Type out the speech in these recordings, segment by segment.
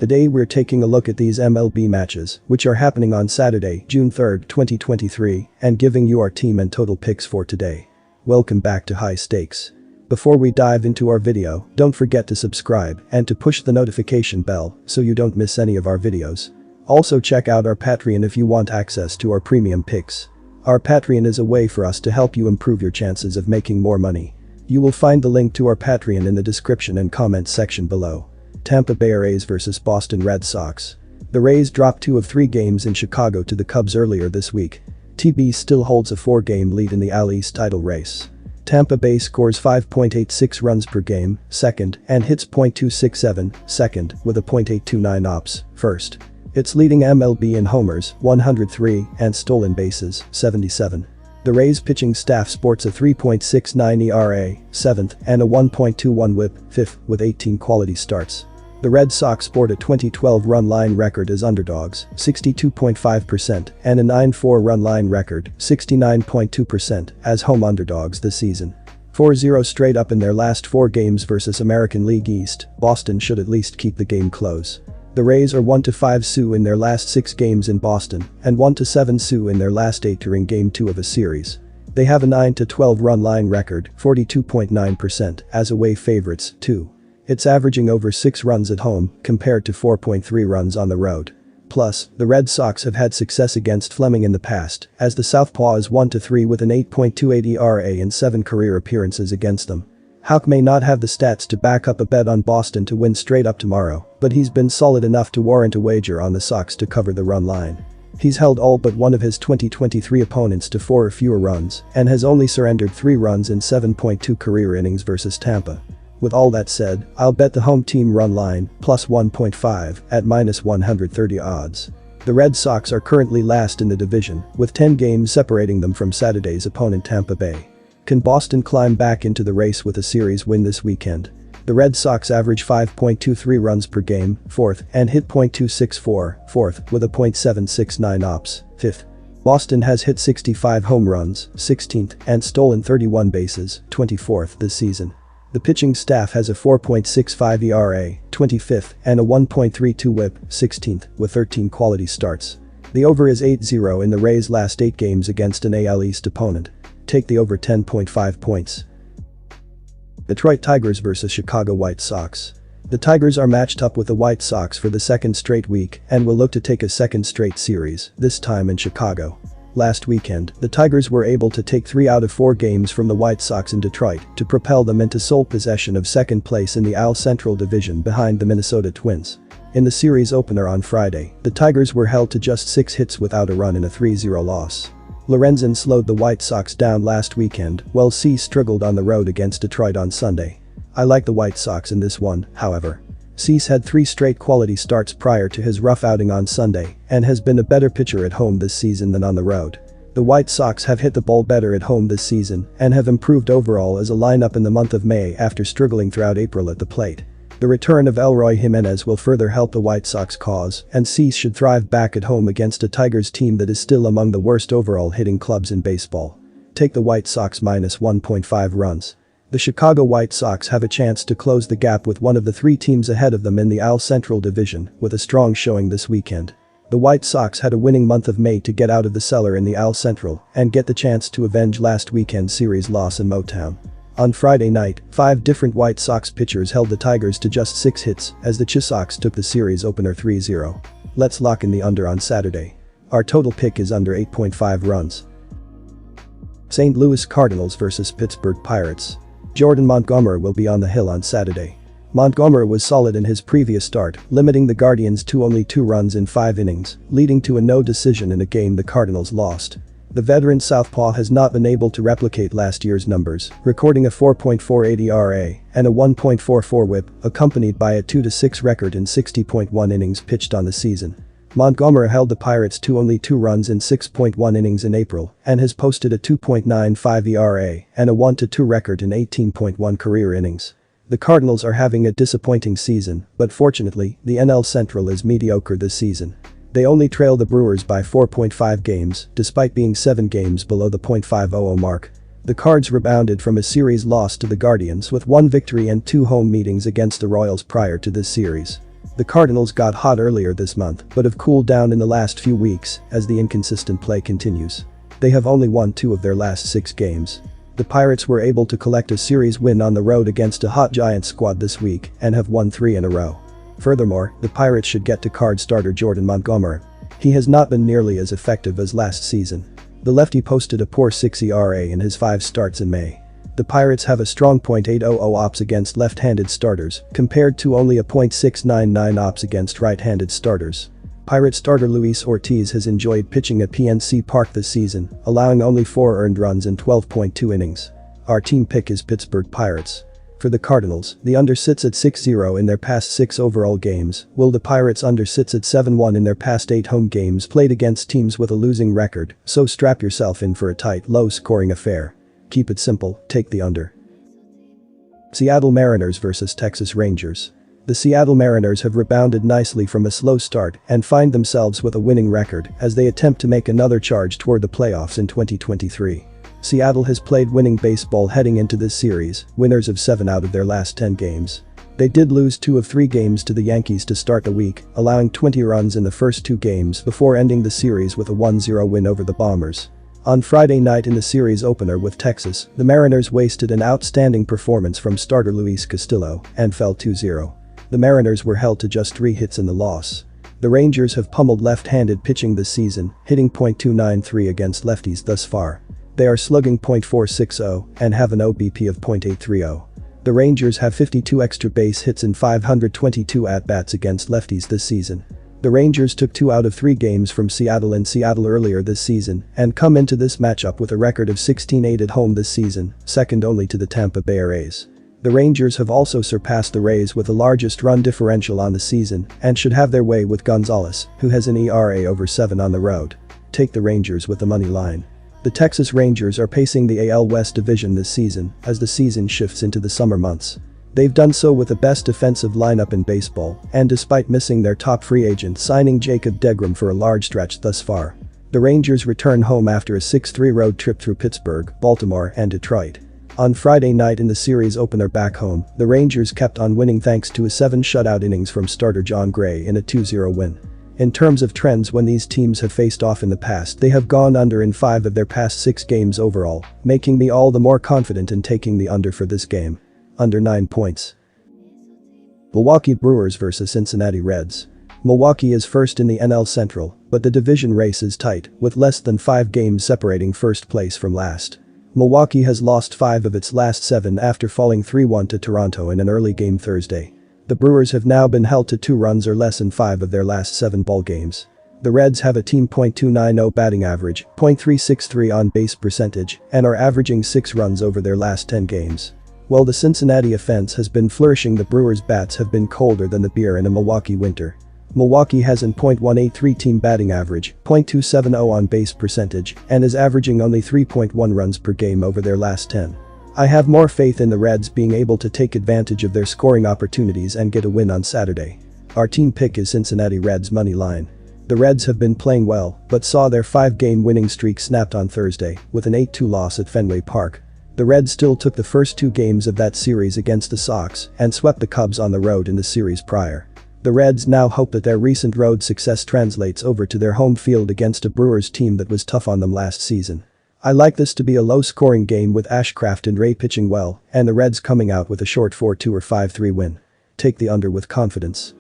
Today we're taking a look at these MLB matches, which are happening on Saturday, June 3, 2023, and giving you our team and total picks for today. Welcome back to High Stakes. Before we dive into our video, don't forget to subscribe and to push the notification bell so you don't miss any of our videos. Also check out our Patreon if you want access to our premium picks. Our Patreon is a way for us to help you improve your chances of making more money. You will find the link to our Patreon in the description and comments section below. Tampa Bay Rays vs Boston Red Sox. The Rays dropped 2 of 3 games in Chicago to the Cubs earlier this week. TB still holds a 4-game lead in the AL East title race. Tampa Bay scores 5.86 runs per game, second, and hits .267, second, with a .829 ops, first. It's leading MLB in homers, 103, and stolen bases, 77. The Rays pitching staff sports a 3.69 ERA, 7th, and a 1.21 WHIP, 5th, with 18 quality starts. The Red Sox sport a 2012 run line record as underdogs, 62.5%, and a 9-4 run line record, 69.2%, as home underdogs this season. 4-0 straight up in their last 4 games versus American League East. Boston should at least keep the game close. The Rays are 1-5 Sioux in their last 6 games in Boston, and 1-7 Sioux in their last 8 during Game 2 of a series. They have a 9-12 run line record, 42.9%, as away favorites, too. It's averaging over 6 runs at home, compared to 4.3 runs on the road. Plus, the Red Sox have had success against Fleming in the past, as the Southpaw is 1-3 with an 8.28 ERA in 7 career appearances against them. Houck may not have the stats to back up a bet on Boston to win straight up tomorrow, but he's been solid enough to warrant a wager on the Sox to cover the run line. He's held all but one of his 2023 opponents to 4 or fewer runs, and has only surrendered 3 runs in 7.2 career innings versus Tampa. With all that said, I'll bet the home team run line, plus 1.5, at minus 130 odds. The Red Sox are currently last in the division, with 10 games separating them from Saturday's opponent Tampa Bay. Can Boston climb back into the race with a series win this weekend? The Red Sox average 5.23 runs per game, 4th, and hit .264, 4th, with a .769 ops, 5th. Boston has hit 65 home runs, 16th, and stolen 31 bases, 24th this season. The pitching staff has a 4.65 ERA, 25th, and a 1.32 WHIP, 16th, with 13 quality starts. The over is 8-0 in the Rays' last 8 games against an AL East opponent. Take the over 10.5 points. Detroit Tigers vs Chicago White Sox. The Tigers are matched up with the White Sox for the 2nd straight week and will look to take a 2nd straight series, this time in Chicago. Last weekend, the Tigers were able to take 3 out of 4 games from the White Sox in Detroit to propel them into sole possession of 2nd place in the AL Central Division behind the Minnesota Twins. In the series opener on Friday, the Tigers were held to just 6 hits without a run in a 3-0 loss. Lorenzen slowed the White Sox down last weekend, while Cease struggled on the road against Detroit on Sunday. I like the White Sox in this one, however. Cease had 3 straight quality starts prior to his rough outing on Sunday and has been a better pitcher at home this season than on the road. The White Sox have hit the ball better at home this season and have improved overall as a lineup in the month of May after struggling throughout April at the plate. The return of Elroy Jimenez will further help the White Sox cause, and Cease should thrive back at home against a Tigers team that is still among the worst overall hitting clubs in baseball. Take the White Sox minus 1.5 runs. The Chicago White Sox have a chance to close the gap with one of the 3 teams ahead of them in the AL Central Division with a strong showing this weekend. The White Sox had a winning month of May to get out of the cellar in the AL Central and get the chance to avenge last weekend's series loss in Motown. On Friday night, 5 different White Sox pitchers held the Tigers to just 6 hits as the Chisox took the series opener 3-0. Let's lock in the under on Saturday. Our total pick is under 8.5 runs. St. Louis Cardinals vs Pittsburgh Pirates. Jordan Montgomery will be on the hill on Saturday. Montgomery was solid in his previous start, limiting the Guardians to only 2 runs in 5 innings, leading to a no decision in a game the Cardinals lost. The veteran Southpaw has not been able to replicate last year's numbers, recording a 4.48 ERA and a 1.44 WHIP, accompanied by a 2-6 record in 60.1 innings pitched on the season. Montgomery held the Pirates to only 2 runs in 6.1 innings in April and has posted a 2.95 ERA and a 1-2 record in 18.1 career innings. The Cardinals are having a disappointing season, but fortunately, the NL Central is mediocre this season. They only trail the Brewers by 4.5 games, despite being 7 games below the .500 mark. The Cards rebounded from a series loss to the Guardians with 1 victory and 2 home meetings against the Royals prior to this series. The Cardinals got hot earlier this month but have cooled down in the last few weeks as the inconsistent play continues. They have only won 2 of their last 6 games. The Pirates were able to collect a series win on the road against a hot Giants squad this week and have won 3 in a row. Furthermore, the Pirates should get to Card starter Jordan Montgomery. He has not been nearly as effective as last season. The lefty posted a poor 6 ERA in his 5 starts in May. The Pirates have a strong .800 ops against left-handed starters, compared to only a .699 ops against right-handed starters. Pirate starter Luis Ortiz has enjoyed pitching at PNC Park this season, allowing only 4 earned runs in 12.2 innings. Our team pick is Pittsburgh Pirates. For the Cardinals, the under sits at 6-0 in their past 6 overall games, while the Pirates under sits at 7-1 in their past 8 home games played against teams with a losing record, so strap yourself in for a tight, low-scoring affair. Keep it simple, take the under. Seattle Mariners vs Texas Rangers. The Seattle Mariners have rebounded nicely from a slow start and find themselves with a winning record as they attempt to make another charge toward the playoffs in 2023. Seattle has played winning baseball heading into this series, winners of 7 out of their last 10 games. They did lose 2 of 3 games to the Yankees to start the week, allowing 20 runs in the first 2 games before ending the series with a 1-0 win over the Bombers. On Friday night in the series opener with Texas, the Mariners wasted an outstanding performance from starter Luis Castillo and fell 2-0. The Mariners were held to just 3 hits in the loss. The Rangers have pummeled left-handed pitching this season, hitting .293 against lefties thus far. They are slugging .460 and have an OBP of .830. The Rangers have 52 extra base hits and 522 at-bats against lefties this season. The Rangers took 2 out of 3 games from Seattle in Seattle earlier this season and come into this matchup with a record of 16-8 at home this season, second only to the Tampa Bay Rays. The Rangers have also surpassed the Rays with the largest run differential on the season and should have their way with Gonzalez, who has an ERA over 7 on the road. Take the Rangers with the money line. The Texas Rangers are pacing the AL West division this season as the season shifts into the summer months. They've done so with the best defensive lineup in baseball and despite missing their top free agent signing Jacob deGrom for a large stretch thus far. The Rangers return home after a 6-3 road trip through Pittsburgh, Baltimore, and Detroit. On Friday night in the series opener back home, the Rangers kept on winning thanks to a 7 shutout innings from starter John Gray in a 2-0 win. In terms of trends when these teams have faced off in the past, they have gone under in 5 of their past 6 games overall, making me all the more confident in taking the under for this game. Under 9 points. Milwaukee Brewers vs Cincinnati Reds. Milwaukee is first in the NL Central, but the division race is tight, with less than 5 games separating first place from last. Milwaukee has lost 5 of its last 7 after falling 3-1 to Toronto in an early game Thursday. The Brewers have now been held to 2 runs or less in 5 of their last 7 ball games. The Reds have a team .290 batting average, .363 on-base percentage, and are averaging 6 runs over their last 10 games. While the Cincinnati offense has been flourishing, the Brewers' bats have been colder than the beer in a Milwaukee winter. Milwaukee has an .183 team batting average, .270 on-base percentage, and is averaging only 3.1 runs per game over their last 10. I have more faith in the Reds being able to take advantage of their scoring opportunities and get a win on Saturday. Our team pick is Cincinnati Reds money line. The Reds have been playing well, but saw their 5-game winning streak snapped on Thursday with an 8-2 loss at Fenway Park. The Reds still took the first 2 games of that series against the Sox and swept the Cubs on the road in the series prior. The Reds now hope that their recent road success translates over to their home field against a Brewers team that was tough on them last season. I like this to be a low-scoring game with Ashcraft and Ray pitching well and the Reds coming out with a short 4-2 or 5-3 win. Take the under with confidence.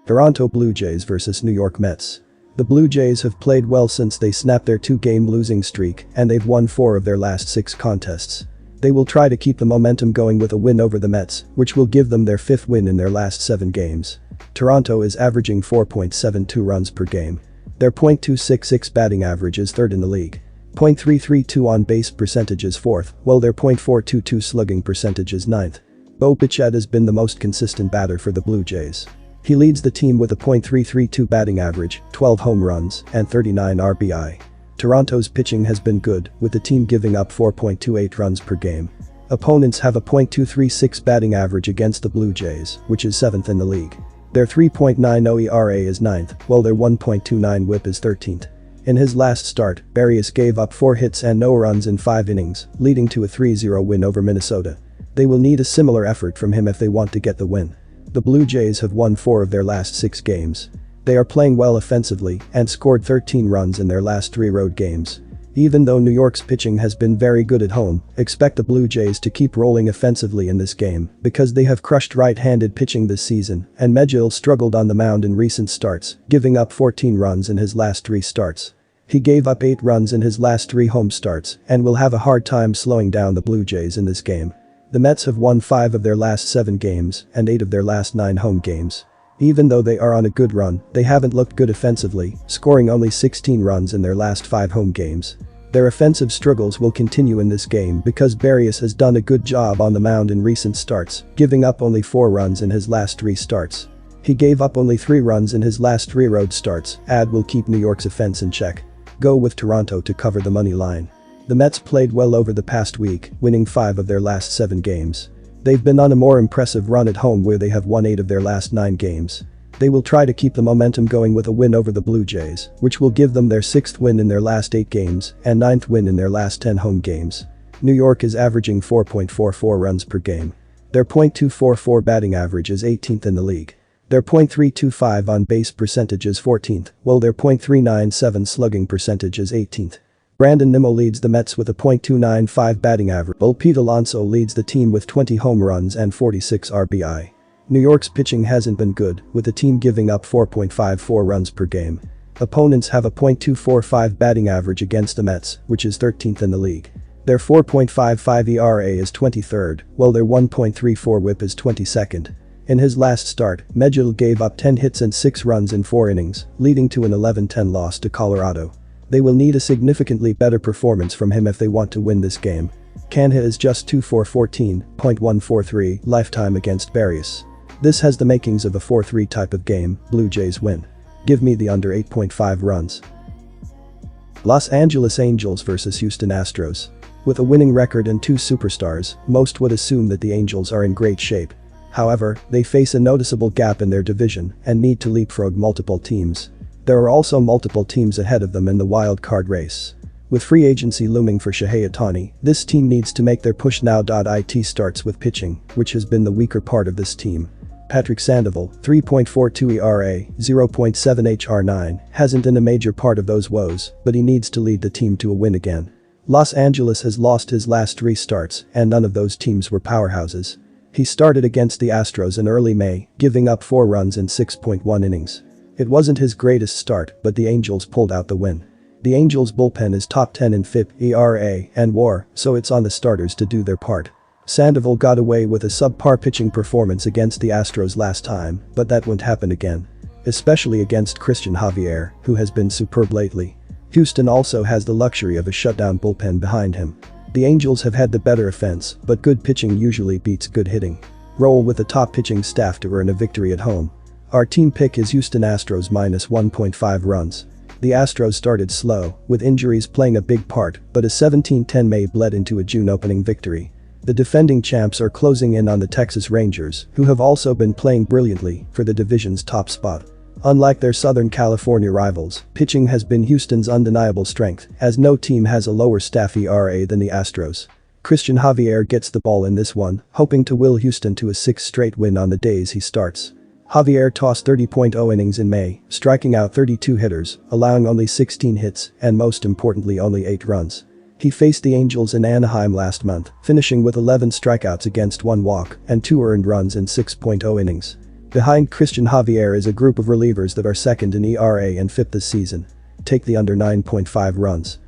Toronto Blue Jays vs New York Mets. The Blue Jays have played well since they snapped their 2-game losing streak and they've won 4 of their last 6 contests. They will try to keep the momentum going with a win over the Mets, which will give them their 5th win in their last 7 games. Toronto is averaging 4.72 runs per game. Their .266 batting average is 3rd in the league. .332 on-base percentage is 4th, while their .422 slugging percentage is 9th. Bo Bichette has been the most consistent batter for the Blue Jays. He leads the team with a .332 batting average, 12 home runs, and 39 RBI. Toronto's pitching has been good, with the team giving up 4.28 runs per game. Opponents have a .236 batting average against the Blue Jays, which is 7th in the league. Their 3.90 ERA is 9th, while their 1.29 whip is 13th. In his last start, Barrios gave up 4 hits and no runs in 5 innings, leading to a 3-0 win over Minnesota. They will need a similar effort from him if they want to get the win. The Blue Jays have won 4 of their last 6 games. They are playing well offensively and scored 13 runs in their last 3 road games. Even though New York's pitching has been very good at home, expect the Blue Jays to keep rolling offensively in this game because they have crushed right-handed pitching this season, and Megill struggled on the mound in recent starts, giving up 14 runs in his last 3 starts. He gave up 8 runs in his last 3 home starts and will have a hard time slowing down the Blue Jays in this game. The Mets have won 5 of their last 7 games and 8 of their last 9 home games. Even though they are on a good run, they haven't looked good offensively, scoring only 16 runs in their last 5 home games. Their offensive struggles will continue in this game because Barrios has done a good job on the mound in recent starts, giving up only 4 runs in his last 3 starts. He gave up only 3 runs in his last 3 road starts. Will keep New York's offense in check. Go with Toronto to cover the money line. The Mets played well over the past week, winning 5 of their last 7 games. They've been on a more impressive run at home where they have won 8 of their last 9 games. They will try to keep the momentum going with a win over the Blue Jays, which will give them their 6th win in their last 8 games and 9th win in their last 10 home games. New York is averaging 4.44 runs per game. Their .244 batting average is 18th in the league. Their .325 on-base percentage is 14th, while their .397 slugging percentage is 18th. Brandon Nimmo leads the Mets with a .295 batting average, while Pete Alonso leads the team with 20 home runs and 46 RBI. New York's pitching hasn't been good, with the team giving up 4.54 runs per game. Opponents have a .245 batting average against the Mets, which is 13th in the league. Their 4.55 ERA is 23rd, while their 1.34 WHIP is 22nd. In his last start, Megill gave up 10 hits and 6 runs in 4 innings, leading to an 11-10 loss to Colorado. They will need a significantly better performance from him if they want to win this game. Canha is just 2 for 14, .143 lifetime against Barrios. This has the makings of a 4-3 type of game. Blue Jays win. Give me the under 8.5 runs. Los Angeles Angels vs Houston Astros. With a winning record and 2 superstars, most would assume that the Angels are in great shape. However, they face a noticeable gap in their division and need to leapfrog multiple teams. There are also multiple teams ahead of them in the wild card race. With free agency looming for Shohei Ohtani, this team needs to make their push now. It starts with pitching, which has been the weaker part of this team. Patrick Sandoval, 3.42 ERA, 0.7 HR9, hasn't been a major part of those woes, but he needs to lead the team to a win again. Los Angeles has lost his last 3 starts, and none of those teams were powerhouses. He started against the Astros in early May, giving up 4 runs in 6.1 innings. It wasn't his greatest start, but the Angels pulled out the win. The Angels' bullpen is top 10 in FIP, ERA, and WAR, so it's on the starters to do their part. Sandoval got away with a subpar pitching performance against the Astros last time, but that won't happen again. Especially against Christian Javier, who has been superb lately. Houston also has the luxury of a shutdown bullpen behind him. The Angels have had the better offense, but good pitching usually beats good hitting. Roll with the top pitching staff to earn a victory at home. Our team pick is Houston Astros minus 1.5 runs. The Astros started slow, with injuries playing a big part, but a 17-10 May bled into a June opening victory. The defending champs are closing in on the Texas Rangers, who have also been playing brilliantly for the division's top spot. Unlike their Southern California rivals, pitching has been Houston's undeniable strength, as no team has a lower staff ERA than the Astros. Christian Javier gets the ball in this one, hoping to will Houston to a 6th straight win on the days he starts. Javier tossed 30.0 innings in May, striking out 32 hitters, allowing only 16 hits, and most importantly only 8 runs. He faced the Angels in Anaheim last month, finishing with 11 strikeouts against 1 walk and 2 earned runs in 6.0 innings. Behind Christian Javier is a group of relievers that are second in ERA and FIP this season. Take the under 9.5 runs.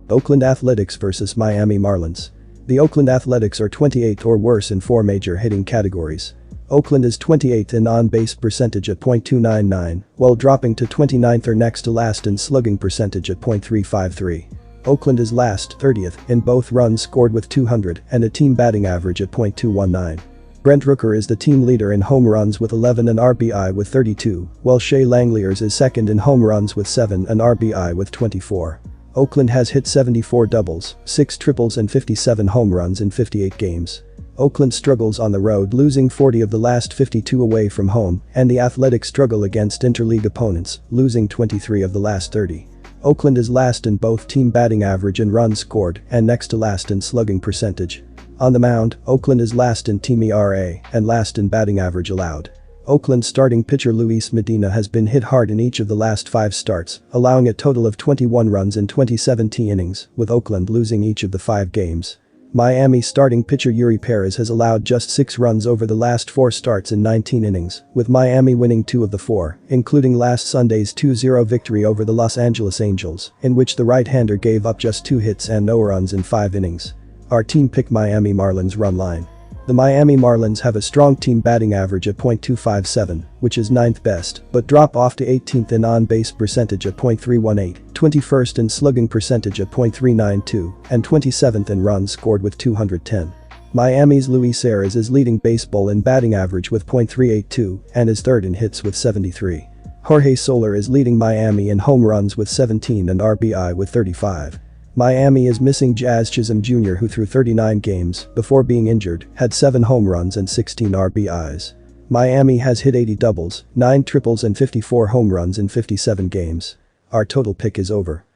Oakland Athletics vs Miami Marlins. The Oakland Athletics are 28th or worse in 4 major hitting categories. Oakland is 28th in on-base percentage at .299, while dropping to 29th or next to last in slugging percentage at .353. Oakland is last, 30th, in both runs scored with 200 and a team batting average at .219. Brent Rooker is the team leader in home runs with 11 and RBI with 32, while Shea Langeliers is second in home runs with 7 and RBI with 24. Oakland has hit 74 doubles, 6 triples and 57 home runs in 58 games. Oakland struggles on the road, losing 40 of the last 52 away from home, and the Athletics struggle against interleague opponents, losing 23 of the last 30. Oakland is last in both team batting average and runs scored and next to last in slugging percentage. On the mound, Oakland is last in team ERA and last in batting average allowed. Oakland starting pitcher Luis Medina has been hit hard in each of the last 5 starts, allowing a total of 21 runs in 27 innings, with Oakland losing each of the 5 games. Miami starting pitcher Yuri Perez has allowed just 6 runs over the last 4 starts in 19 innings, with Miami winning 2 of the 4, including last Sunday's 2-0 victory over the Los Angeles Angels, in which the right-hander gave up just 2 hits and no runs in 5 innings. Our team picked Miami Marlins run line. The Miami Marlins have a strong team batting average at .257, which is 9th best, but drop off to 18th in on-base percentage at .318, 21st in slugging percentage at .392, and 27th in runs scored with 210. Miami's Luis Arias is leading baseball in batting average with .382 and is 3rd in hits with 73. Jorge Soler is leading Miami in home runs with 17 and RBI with 35. Miami is missing Jazz Chisholm Jr., who through 39 games before being injured had 7 home runs and 16 RBIs. Miami has hit 80 doubles, 9 triples and 54 home runs in 57 games. Our total pick is over.